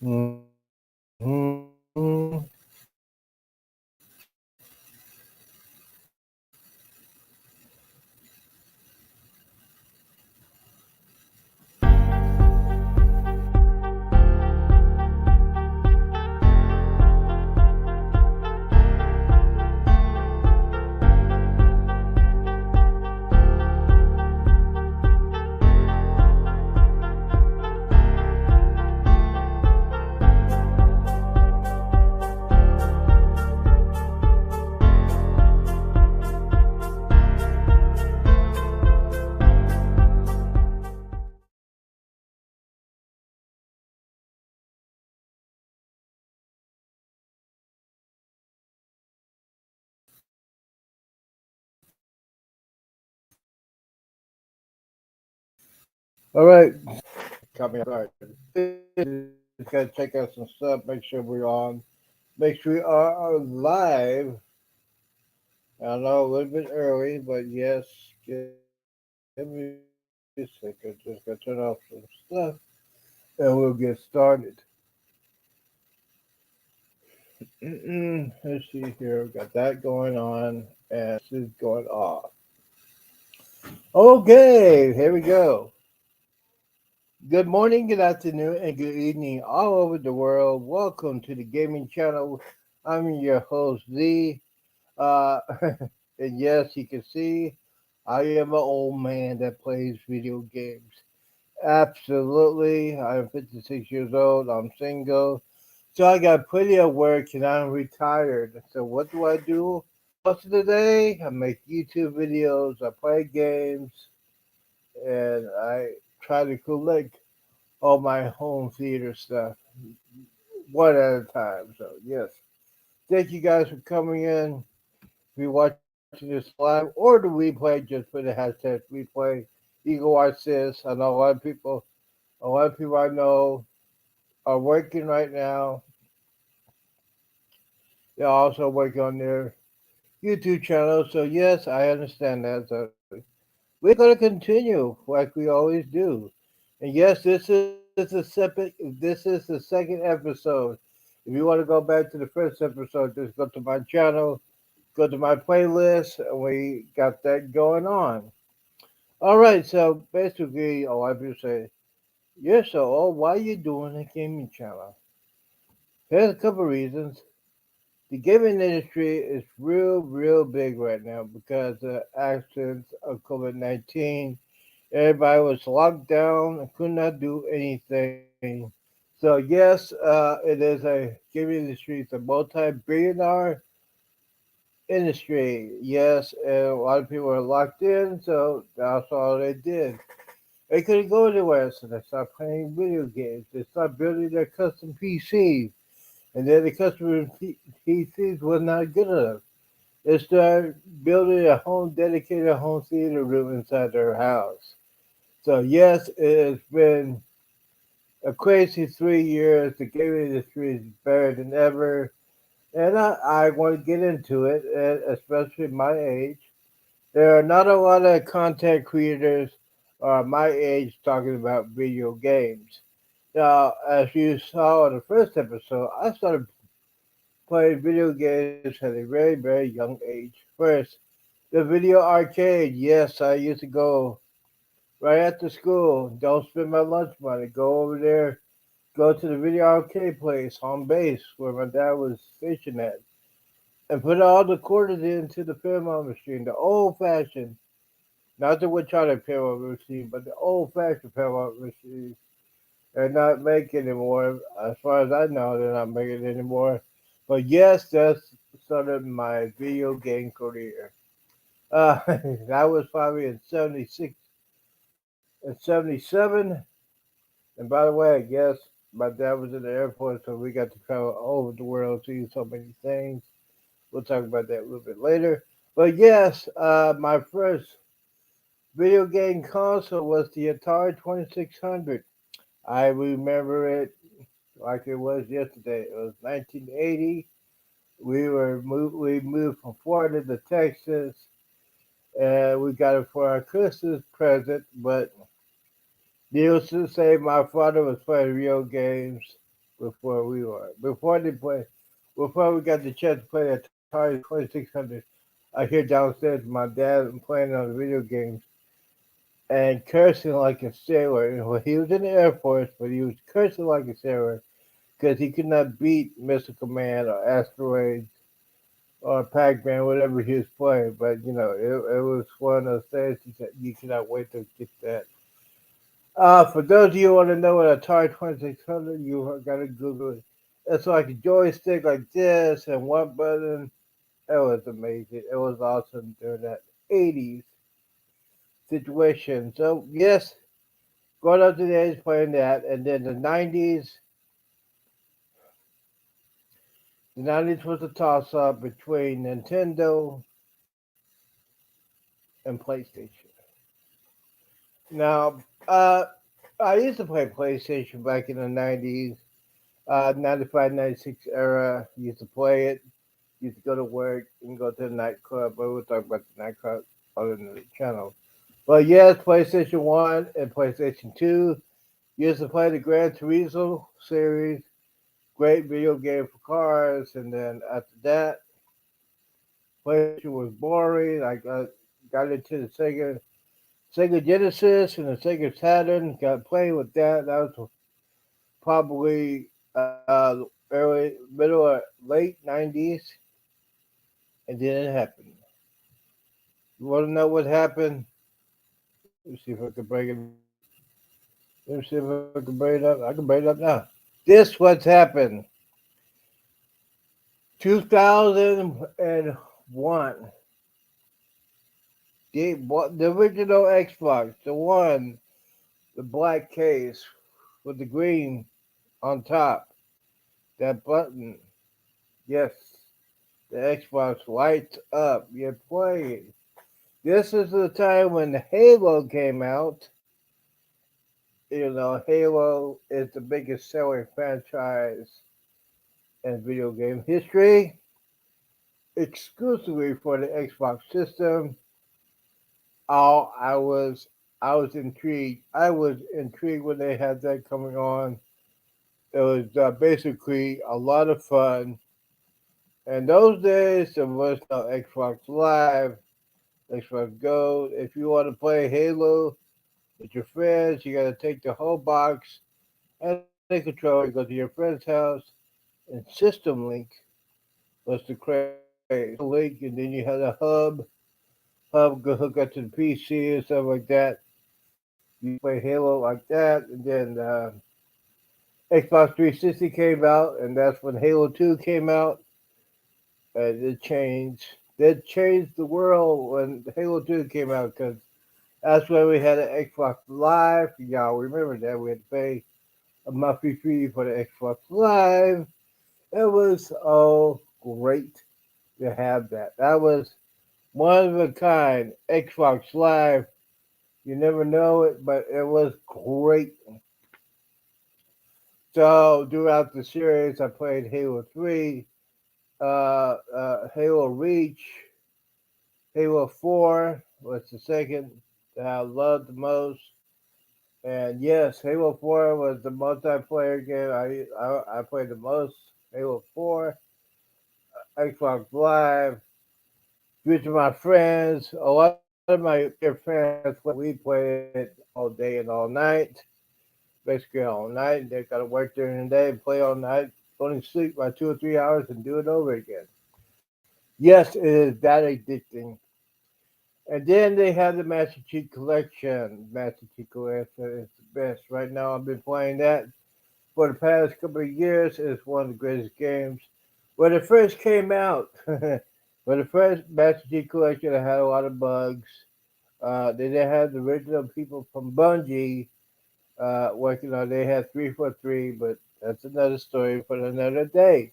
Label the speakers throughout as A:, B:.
A: Mhm. All right, coming up. Just gotta check out some stuff. Make sure we're on. Make sure we are live. I know a little bit early, but yes, give me a second. Just gotta turn off some stuff, and we'll get started. Let's see here. We got that going on, and this is going off. Okay, here we go. Good morning, good afternoon, and good evening all over the world. Welcome to the Gaming Channel. I'm your host, Z. Uh, and yes, you can see I am an old man that plays video games. Absolutely. I'm 56 years old. I'm single. So I got plenty of work and I'm retired. So what do I do? Most of the day, I make YouTube videos, I play games, and I try to collect all my home theater stuff one at a time. So yes, thank you guys for coming in. If you're watching this live or the replay, just put the hashtag replay. You can watch this. I know a lot of people I know are working right now. They're also working on their YouTube channel. So yes, I understand that. So we're going to continue like we always do. And yes, this is the second episode. If you want to go back to the first episode, just go to my channel, go to my playlist, and we got that going on. All right, so basically, a lot of people say, "You're so old. Why are you doing a gaming channel?" There's a couple reasons. The gaming industry is real big right now because of the actions of COVID-19. Everybody was locked down and could not do anything. So yes, it is a gaming industry. It's a multi-billion-dollar industry. Yes, and a lot of people are locked in, so that's all they did. They couldn't go anywhere, so they started playing video games. They started building their custom PCs, and then the custom PCs was not good enough. They started building a home dedicated home theater room inside their house. So yes, it has been a crazy 3 years. The gaming industry is better than ever, and I want to get into it, and especially my age. There are not a lot of content creators my age talking about video games. Now, as you saw in the first episode, I started playing video games at a very young age. First, the video arcade. Yes, I used to go right after school. Don't spend my lunch money. Go over there. Go to the video arcade place on base where my dad was stationed at, and put all the quarters into the pinball machine, the old fashioned, not the Wichita pinball machine, but the old fashioned pinball machine. They're not making anymore. As far as I know, they're not making it anymore. But yes, that's sort of my video game career. That was probably in 76 and 77. And by the way, I guess my dad was in the Air Force, so we got to travel all over the world, see so many things. We'll talk about that a little bit later. But yes, my first video game console was the Atari 2600. I remember it like it was yesterday. It was 1980. We moved from Florida to Texas, and we got it for our Christmas present. But needless to say, my father was playing video games. before we got the chance to play the Atari 2600. I hear downstairs my dad playing on the video games and cursing like a sailor. Well, he was in the Air Force, but he was cursing like a sailor because he could not beat Missile Command or Asteroids or Pac-Man, whatever he was playing. But it was one of those things you cannot wait to get that. For those of you who want to know what Atari 2600, you gotta Google it. It's like a joystick like this and one button. It was amazing. It was awesome during that 80s situation. So yes, going up to the 80s playing that, and then the 90s was a toss up between Nintendo and PlayStation. Now, I used to play PlayStation back in the 90s, 95, 96 era. Used to play it. Used to go to work and go to the nightclub, but we'll talk about the nightclub other than the channel. But yes, PlayStation 1 and PlayStation 2 used to play the Gran Turismo series, great video game for cars, and then after that, PlayStation was boring. I got into the Sega Genesis and the Sega Saturn, got playing with that. That was probably early, middle, or late 90s, and then it happened. You want to know what happened? Let me see if I can bring it up. Let me see if I can bring it up. I can bring it up now. This what's happened. 2001. The original Xbox, the one, the black case with the green on top, that button. Yes, the Xbox lights up. You're playing. This is the time when Halo came out. Halo is the biggest selling franchise in video game history, exclusively for the Xbox system. Oh, I was intrigued. I was intrigued when they had that coming on. It was basically a lot of fun. In those days, there was no Xbox Live, Xbox Go. If you want to play Halo with your friends, you got to take the whole box and a controller, go to your friend's house, and System Link was the craze. System Link, and then you had a hub go hook up to the PC and stuff like that. You play Halo like that, and then Xbox 360 came out, and that's when Halo 2 came out. It changed. That changed the world when Halo 2 came out because that's when we had an Xbox Live. Y'all remember that we had to pay a monthly fee for the Xbox Live. It was great to have that. That was one of a kind. Xbox Live. You never know it, but it was great. So throughout the series, I played Halo 3, Halo Reach, Halo 4 was the second that I loved the most. And yes, Halo 4 was the multiplayer game I played the most. Halo 4, Xbox Live, with my friends. A lot of my dear friends, we played it all day and all night, basically all night. They got to work during the day, play all night, only sleep by 2 or 3 hours, and do it over again. Yes, it is that addicting. And then they have the Master Chief Collection. Master Chief Collection is the best. Right now, I've been playing that for the past couple of years. It's one of the greatest games. When it first came out, when the first Master Chief Collection, it had a lot of bugs. They didn't have the original people from Bungie working on. They had 343, but that's another story for another day.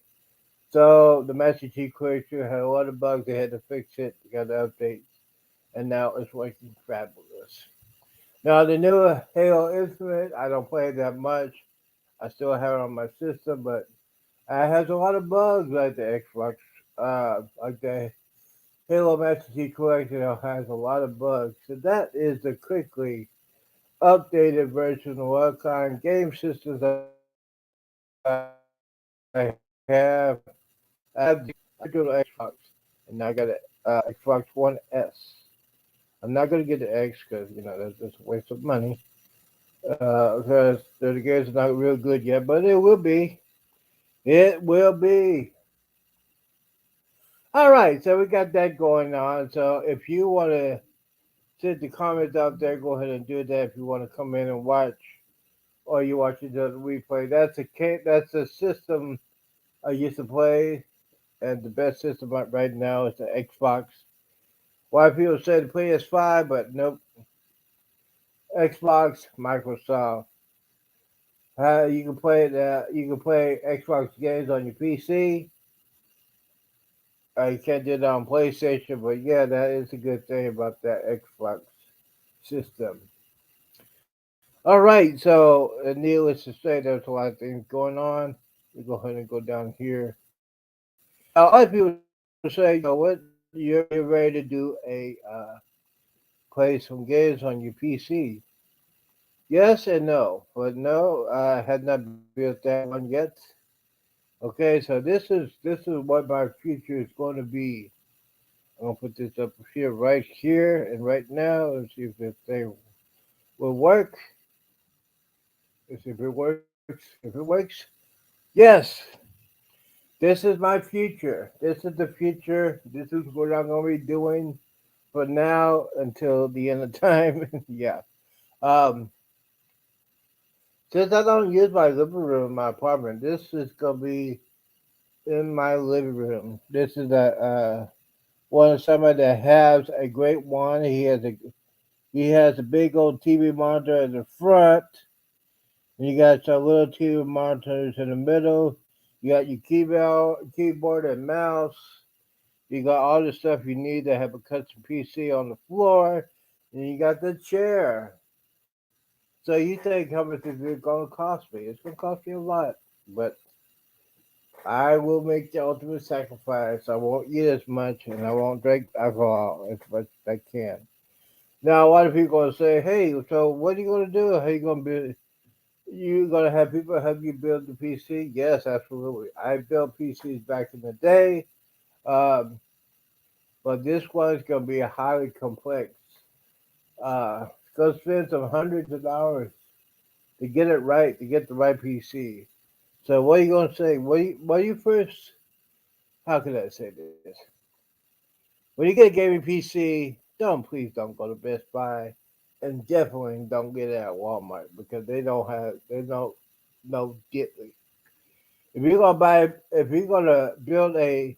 A: So the Master Chief Collection had a lot of bugs. They had to fix it. They got the updates, and now it's working fabulous. Now the new Halo Infinite, I don't play it that much. I still have it on my system, but it has a lot of bugs like the Xbox, like the Halo Master Chief Collection has a lot of bugs. So that is the quickly updated version of what kind of game systems I play. I have the original Xbox, and I got a Xbox One S. I'm not gonna get the X because that's a waste of money. Because the games are not real good yet, but it will be. It will be. All right, so we got that going on. So if you want to send the comments out there, go ahead and do that. If you want to come in and watch, or you watch it on replay, that's a system I used to play, and the best system right now is the Xbox. Why people say the PS5, but nope, Xbox, Microsoft. You can play the you can play Xbox games on your PC. You can't do that on PlayStation, but yeah, that is a good thing about that Xbox system. All right, so needless to say, there's a lot of things going on. We go ahead and go down here. Now, a lot of people say, what, you're ready to do play some games on your PC. Yes and no, but no, I had not built that one yet. Okay, so this is what my future is going to be. I'm gonna put this up here, right here, and right now. Let's see if this thing will work. Let's see if it works. If it works, yes, this is my future. This is the future. This is what I'm gonna be doing from now until the end of time. Yeah. Um, since I don't use my living room in my apartment, this is gonna be in my living room. This is one of somebody that has a great one. He has a big old TV monitor in the front. And you got some little TV monitors in the middle. You got your keyboard and mouse. You got all the stuff you need to have a custom PC on the floor. And you got the chair. So you think how much is it going to cost me? It's going to cost me a lot. But I will make the ultimate sacrifice. I won't eat as much and I won't drink alcohol as much as I can. Now, a lot of people are going to say, hey, so what are you going to do? How are you going to be? You gonna have people help you build the PC? Yes, absolutely. I built PCs back in the day, um, but this one's gonna be highly complex. It's gonna spend some hundreds of dollars to get it right, to get the right PC. So what are you gonna say? What you first? How can I say this? When you get a gaming PC, please don't go to Best Buy, and definitely don't get it at Walmart because they don't know diddly. If you're gonna build a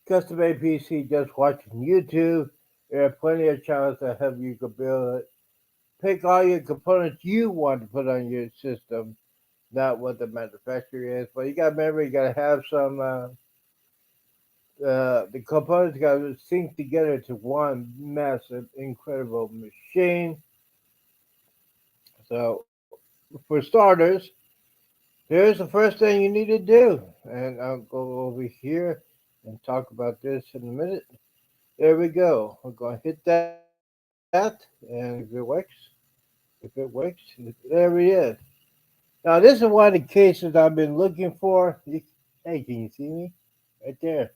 A: custom made PC just watching YouTube, there are plenty of channels that help you to build it. Pick all your components you want to put on your system, not what the manufacturer is. But you gotta remember, you gotta have some. The components gotta sync together to one massive, incredible machine. So, for starters, here's the first thing you need to do, and I'll go over here and talk about this in a minute. There we go. We're going to hit that, and if it works, there he is. Now, this is one of the cases I've been looking for. Hey, can you see me? Right there.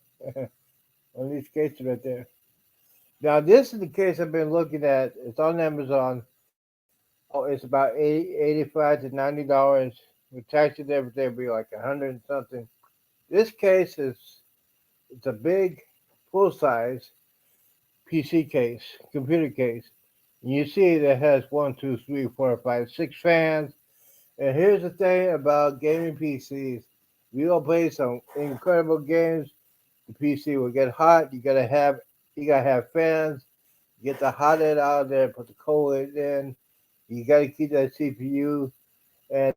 A: One of these cases right there. Now, this is the case I've been looking at. It's on Amazon. Oh, it's about 85 to $90. With tax and everything, it'll be like 100 and something. This case it's a big, full size PC case, computer case. And you see that has one, two, three, four, five, six fans. And here's the thing about gaming PCs. If you gonna play some incredible games, the PC will get hot. You gotta have fans. Get the hot air out of there, put the cold air in. You gotta keep that CPU and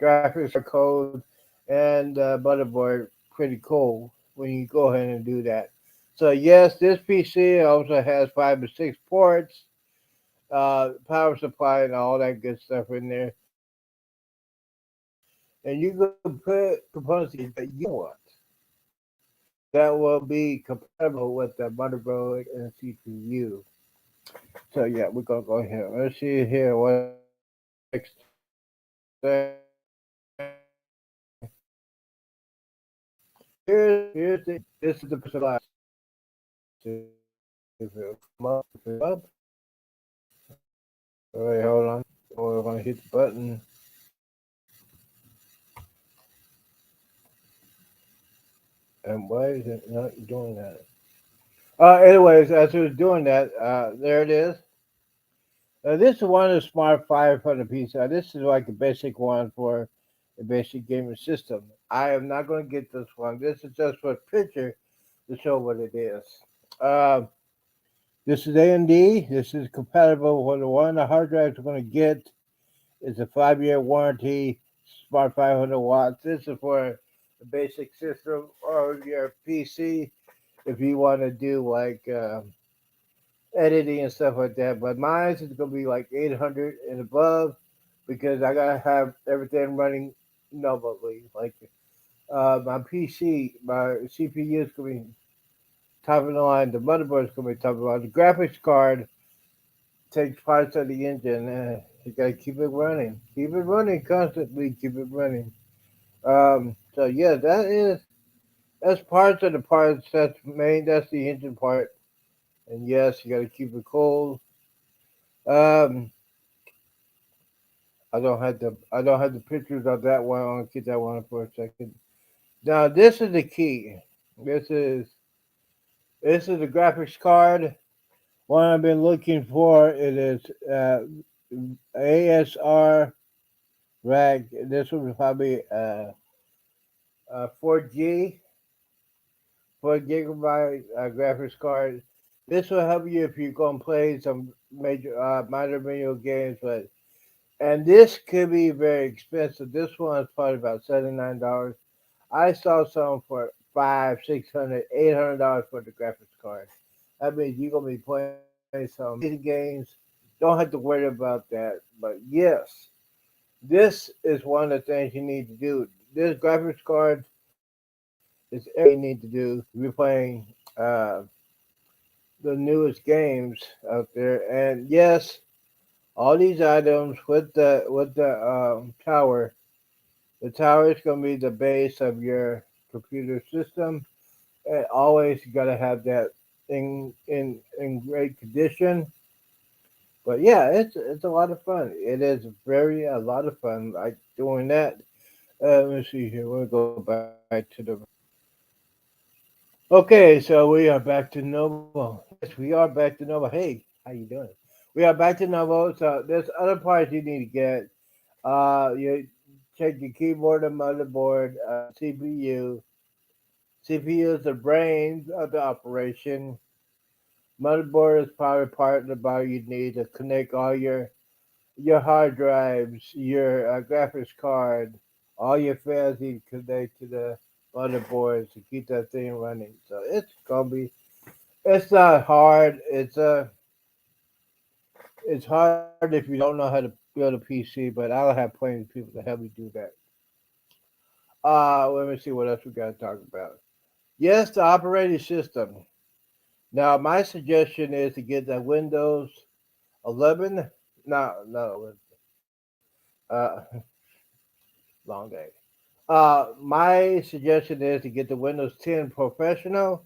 A: graphics code and motherboard pretty cold when you go ahead and do that. So yes, this PC also has 5 to 6 ports, power supply, and all that good stuff in there. And you can put components that you want that will be compatible with the motherboard and CPU. So yeah, we're gonna go here. Let's see here. What's the next thing? here's the see if it'll come up. If it'll come up. All right, hold on. We're gonna hit the button. And why is it not doing that? Anyways, as it was doing that, there it is. This is one of the Smart 500 pieces. This is like a basic one for a basic gaming system. I am not going to get this one. This is just for a picture to show what it is. Uh, this is AMD. This is compatible with the one of the hard drives we're going to get. It's a 5-year warranty, Smart 500 watts. This is for a basic system or your PC if you want to do like editing and stuff like that. But mine is gonna be like 800 and above because I gotta have everything running normally. Like my PC, my CPU is gonna be top of the line. The motherboard is gonna be top of the line. The graphics card takes parts of the engine. You gotta keep it running constantly, keep it running. So yeah, that's parts of the parts. That's main. That's the engine part. And yes, you gotta keep it cold. Um, I don't have the pictures of that one. I'll keep that one for a second. Now this is the key. This is this is the graphics card. One I've been looking for. It is ASR rack. This one is probably 4G, 4 gigabyte graphics card. This will help you if you're gonna play some minor video games, but and this could be very expensive. This one is probably about $79. I saw some for 500, $600, $800 for the graphics card. That means you're gonna be playing some amazing games. Don't have to worry about that. But yes, this is one of the things you need to do. This graphics card is everything you need to do if you're playing the newest games out there. And yes, all these items with the tower. The tower is going to be the base of your computer system. And always you got to have that in great condition. But yeah, it's a lot of fun. It is very a lot of fun like doing that. Let me see here. We'll go back to the. Okay, so we are back to normal. Yes, we are back to normal. Hey, how you doing? We are back to normal. So there's other parts you need to get. You check your keyboard and motherboard, CPU. CPU is the brains of the operation. Motherboard is probably part of the body you need to connect all your hard drives, your graphics card, all your fans need to connect to the motherboard to keep that thing running. So it's not hard. It's hard if you don't know how to build a PC, but I'll have plenty of people to help you do that. Let me see what else we got to talk about. Yes, the operating system. Now, my suggestion is to get the Windows 11. No, uh, long day. My suggestion is to get the Windows 10 Professional.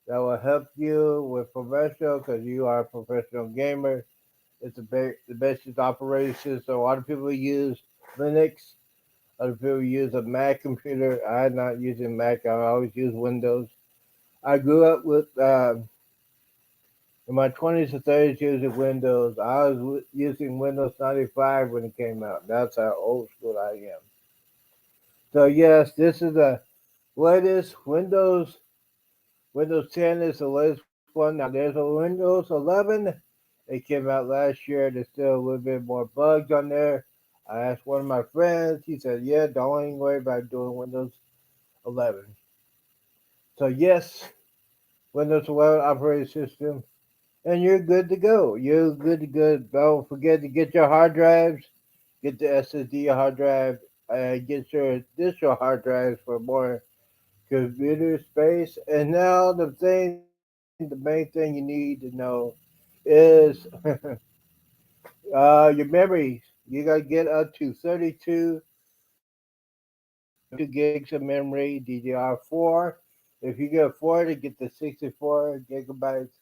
A: That will help you with professional because you are a professional gamer. It's the best operating system. A lot of people use Linux. Other people use a Mac computer. I'm not using Mac. I always use Windows. I grew up with in my 20s and 30s using Windows. I was using Windows 95 when it came out. That's how old school I am. So yes, this is the latest Windows. Windows 10 is the latest one. Now there's a Windows 11. It came out last year. There's still a little bit more bugs on there. I asked one of my friends. He said, "Yeah, don't even worry about doing Windows 11." So yes, Windows 11 operating system, and you're good to go. You're good to go. Don't forget to get your hard drives. Get the SSD hard drive. Get your additional hard drives for more computer space. And now the main thing you need to know is your memories. You gotta get up to 32 2 gigs of memory, DDR4. If you get 4 to get the 64 gigabytes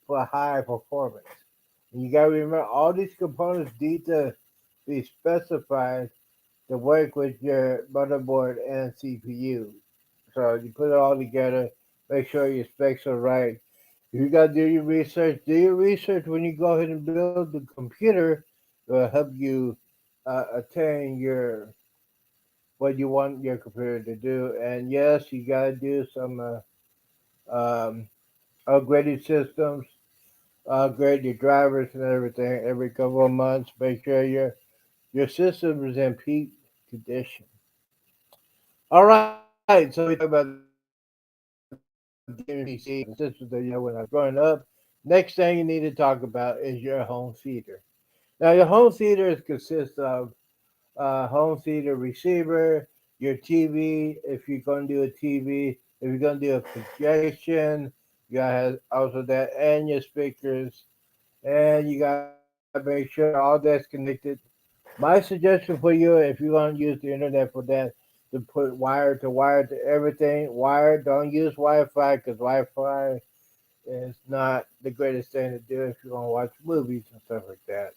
A: for high performance. And you gotta remember all these components need to be specified to work with your motherboard and CPU. So you put it all together, make sure your specs are right. You gotta do your research. Do your research when you go ahead and build the computer. It will help you attain your what you want your computer to do. And yes, you gotta do some upgraded systems, upgrade your drivers and everything every couple of months. Make sure your system is in peak condition. All right, so we talked about gaming PC, the systems that you had when I was growing up. Next thing you need to talk about is your home theater. Now, your home theater consists of home theater receiver, your TV, if you're going to do a TV, if you're going to do a projection, you got to have also that, and your speakers, and you got to make sure all that's connected. My suggestion for you, if you're going to use the internet for that, to put wire to everything. Wire, don't use Wi-Fi because Wi-Fi is not the greatest thing to do if you're going to watch movies and stuff like that.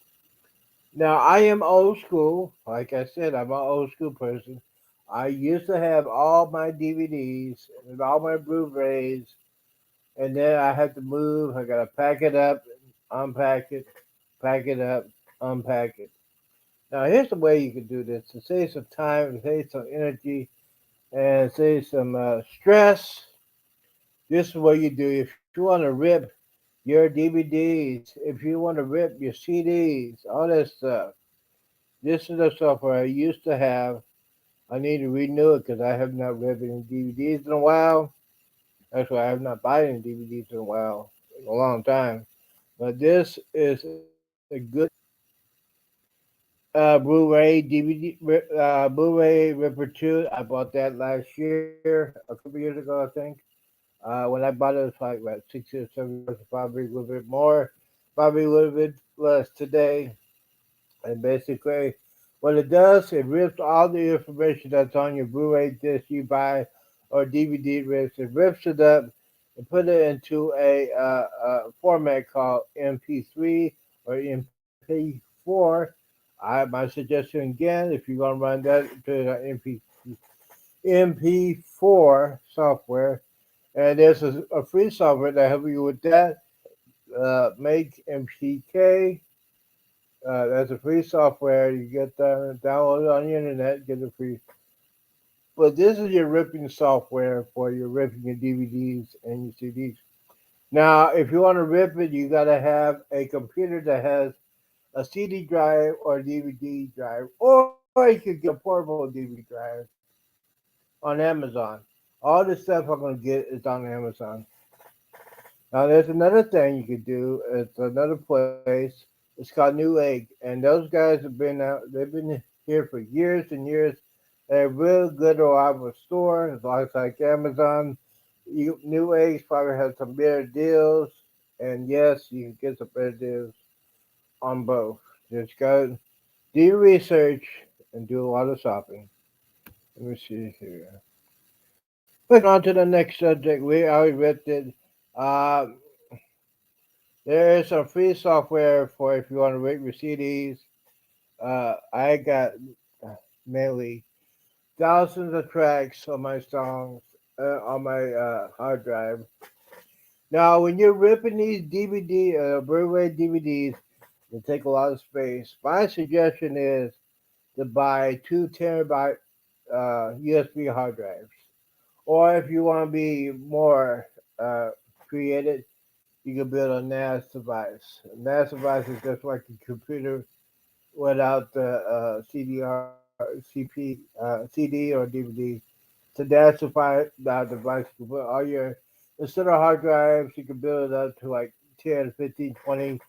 A: Now, I am old school. Like I said, I'm an old school person. I used to have all my DVDs and all my Blu-rays, and then I had to move. I got to pack it up, unpack it, pack it up, unpack it. Now, here's the way you can do this to save some time, save some energy, and save some stress. This is what you do. If you want to rip your DVDs, if you want to rip your CDs, all that stuff, this is the software I used to have. I need to renew it because I have not read any DVDs in a while. That's why I have not bought any DVDs in a while, in a long time. But this is a good Blu-ray DVD, Blu-ray Ripper 2. I bought that last year, a couple years ago, I think. When I bought it, it was like about 6 or 7 years, probably a little bit more, probably a little bit less today. And basically, what it does, it rips all the information that's on your Blu-ray disc you buy or DVD rips. It rips it up and put it into a format called MP3 or MP4. My suggestion again, if you're gonna run that, put it on MP4 software. And there's a free software that helps you with that. Make MPK. That's a free software. You get that, download it on the internet, get it free. But this is your ripping software for your ripping your DVDs and your CDs. Now, if you want to rip it, you got to have a computer that has a CD drive or DVD drive, or you could get a portable DVD drive on Amazon. All the stuff I'm going to get is on Amazon. Now, there's another thing you could do. It's another place. It's called Newegg, and those guys have been out. They've been here for years and years. They're real good reliable store. It's like Amazon. Neweggs probably has some better deals, and yes, you can get some better deals on both. Just go do your research and do a lot of shopping. Let me see here. Moving on to the next subject. We already ripped it. Uh, there is some free software for if you want to rate your CDs. I got mainly thousands of tracks on my songs on my hard drive. Now, when you're ripping these DVD, Blu-ray DVDs, they take a lot of space. My suggestion is to buy 2 terabyte USB hard drives. Or if you want to be more uh, creative, you can build a NAS device. A NAS device is just like a computer without the CDR, CD or DVD. To densify that device, you can put all your instead of hard drives, you can build it up to like 10, 15, 20,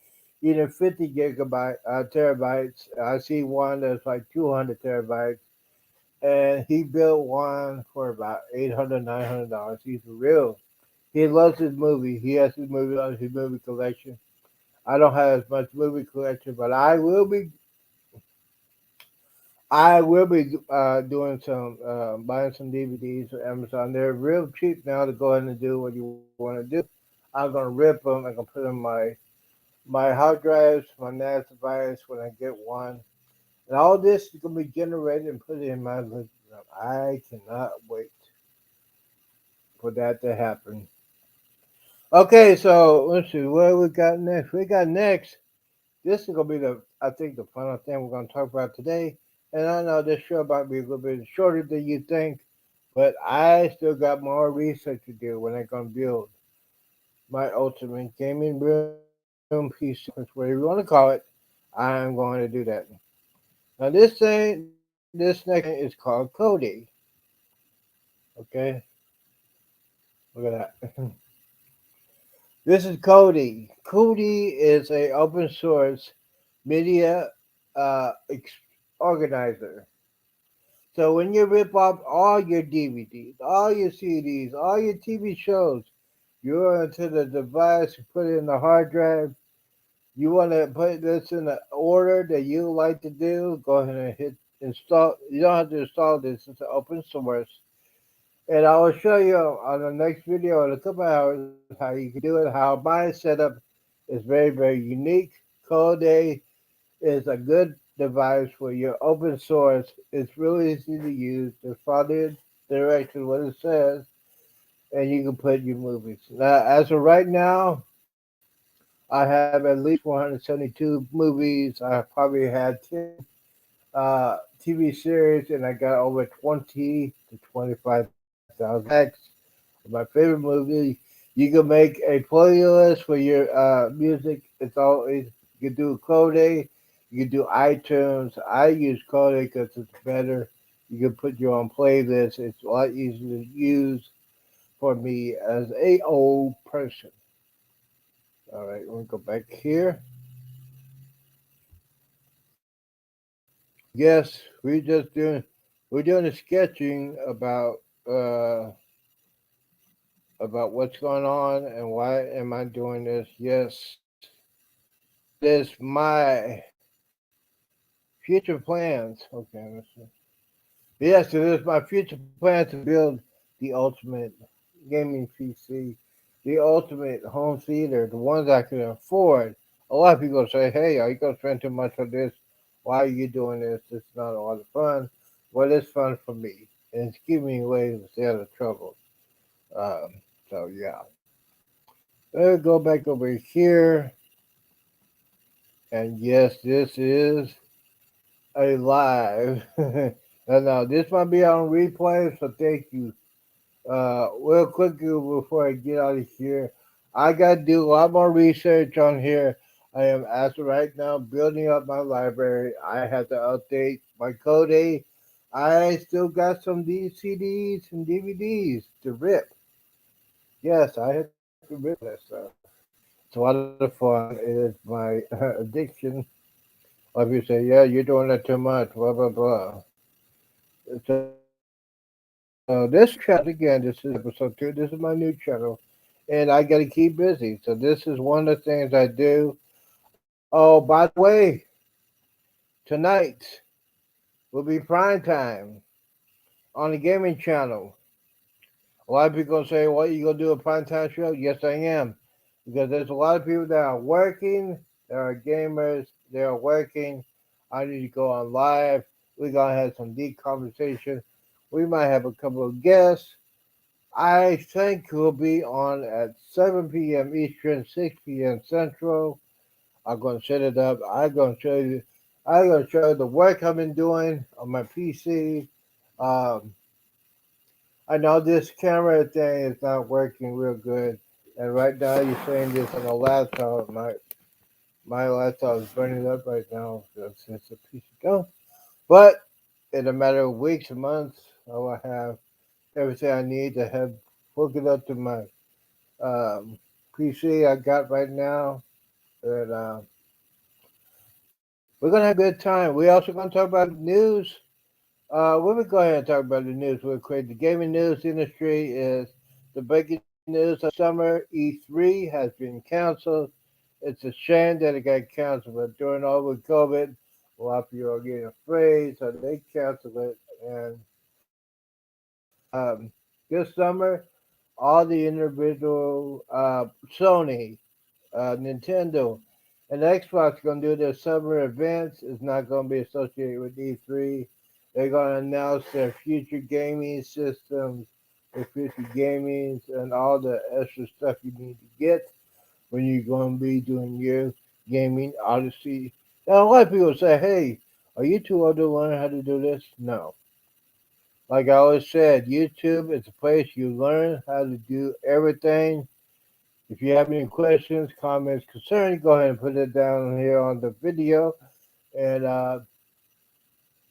A: even 50 gigabyte terabytes. I see one that's like 200 terabytes, and he built one for about 800, $900. He's real. He loves his movie. He has his movie on his movie collection. I don't have as much movie collection, but I will be doing some buying some DVDs on Amazon. They're real cheap now to go ahead and do what you want to do. I'm gonna rip them. I'm gonna put them in my hard drives, my NAS device when I get one, and all this is gonna be generated and put in my living room. I cannot wait for that to happen. Okay, so let's see what we got next. We got next. This is gonna be the I think the final thing we're gonna talk about today. And I know this show might be a little bit shorter than you think, but I still got more research to do when I'm gonna build my ultimate gaming room PC, whatever you want to call it. I'm going to do that. Now this next thing is called Cody. Okay, look at that. This is Cody. Cody is a open source media uh, ex- organizer. So when you rip off all your DVDs, all your CDs, all your TV shows, you're into the device, you put it in the hard drive. You want to put this in the order that you like to do, go ahead and hit install. You don't have to install this, it's an open source. And I will show you on the next video in a couple hours how you can do it, how my setup is very, very unique. Code is a good device for your open source. It's really easy to use. Just follow the directions, what it says, and you can put your movies. Now, as of right now, I have at least 172 movies. I probably had 10 TV series, and I got over 20 to 25,000 tracks. My favorite movie. You can make a playlist for your music. It's always you can do Code. You can do iTunes. I use Code because it's better. You can put your own playlist. It's a lot easier to use for me as a old person. All right, we'll go back here. Yes, we're doing a sketching uh about what's going on and why am I doing this. Yes, it is my future plans. Okay, let's see. Yes, it is my future plan to build the ultimate gaming PC, the ultimate home theater, the ones I can afford. A lot of people say, "Hey, are you gonna spend too much on this? Why are you doing this? It's not a lot of fun." Well, it's fun for me, and it's giving me ways to stay out of trouble. Um, so yeah, let's go back over here, and yes, this is a live. No, this might be on replay, so thank you. Real quickly before I get out of here, I got to do a lot more research on here. I am, as of right now, building up my library. I have to update my code. I still got some CDs and DVDs to rip. Yes, I have to rip that stuff. It's a lot of fun. It is my addiction. A lot of people say, yeah, you're doing that too much, blah, blah, blah. So this channel, again, this is episode 2. This is my new channel. And I got to keep busy. So this is one of the things I do. Oh, by the way, tonight will be prime time on the gaming channel. A lot of people gonna say, "What you gonna do a prime time show?" Yes, I am, because there's a lot of people that are working. There are gamers. They are working. I need to go on live. We're gonna have some deep conversation. We might have a couple of guests. I think we'll be on at 7 p.m. Eastern, 6 p.m. Central. I'm gonna set it up. I'm gonna show you. I'm gonna show you the work I've been doing on my PC. Um, I know this camera thing is not working real good, and right now you're saying this on a laptop. My laptop is burning up right now since it's a piece of gum. But in a matter of weeks and months, I will have everything I need to have hook it up to my um, PC I got right now. And we're gonna have a good time. We also gonna talk about news. Let me go ahead and talk about the news real quick. The gaming news industry is the breaking news of the summer. E3 has been canceled. It's a shame that it got canceled, but during all with COVID, A lot of people are getting afraid, so they cancel it. And this summer, all the individual Sony, Nintendo, and Xbox going to do their summer events. It's not going to be associated with E3. They're going to announce their future gaming systems, their future gamings, and all the extra stuff you need to get when you're going to be doing your gaming odyssey. Now, a lot of people say, hey, are you too old to learn how to do this? No. Like I always said, YouTube is a place you learn how to do everything. If you have any questions, comments, concerns, go ahead and put it down here on the video. And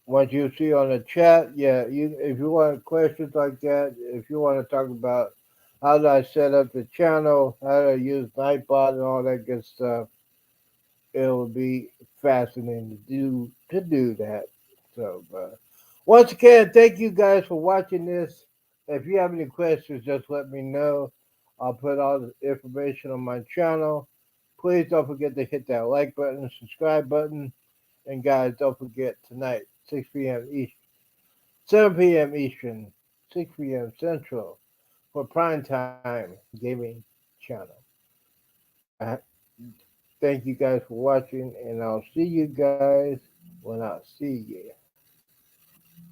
A: once you see on the chat, yeah, you if you want questions like that, if you want to talk about how do I set up the channel, how do I use Nightbot and all that good stuff, it will be fascinating to do that. So, once again, thank you guys for watching this. If you have any questions, just let me know. I'll put all the information on my channel. Please don't forget to hit that like button, subscribe button, and guys, don't forget tonight, 6 p.m. Eastern, 7 p.m. Eastern, 6 p.m. Central for prime time gaming channel. Uh, Thank you guys for watching, and I'll see you guys when I see you.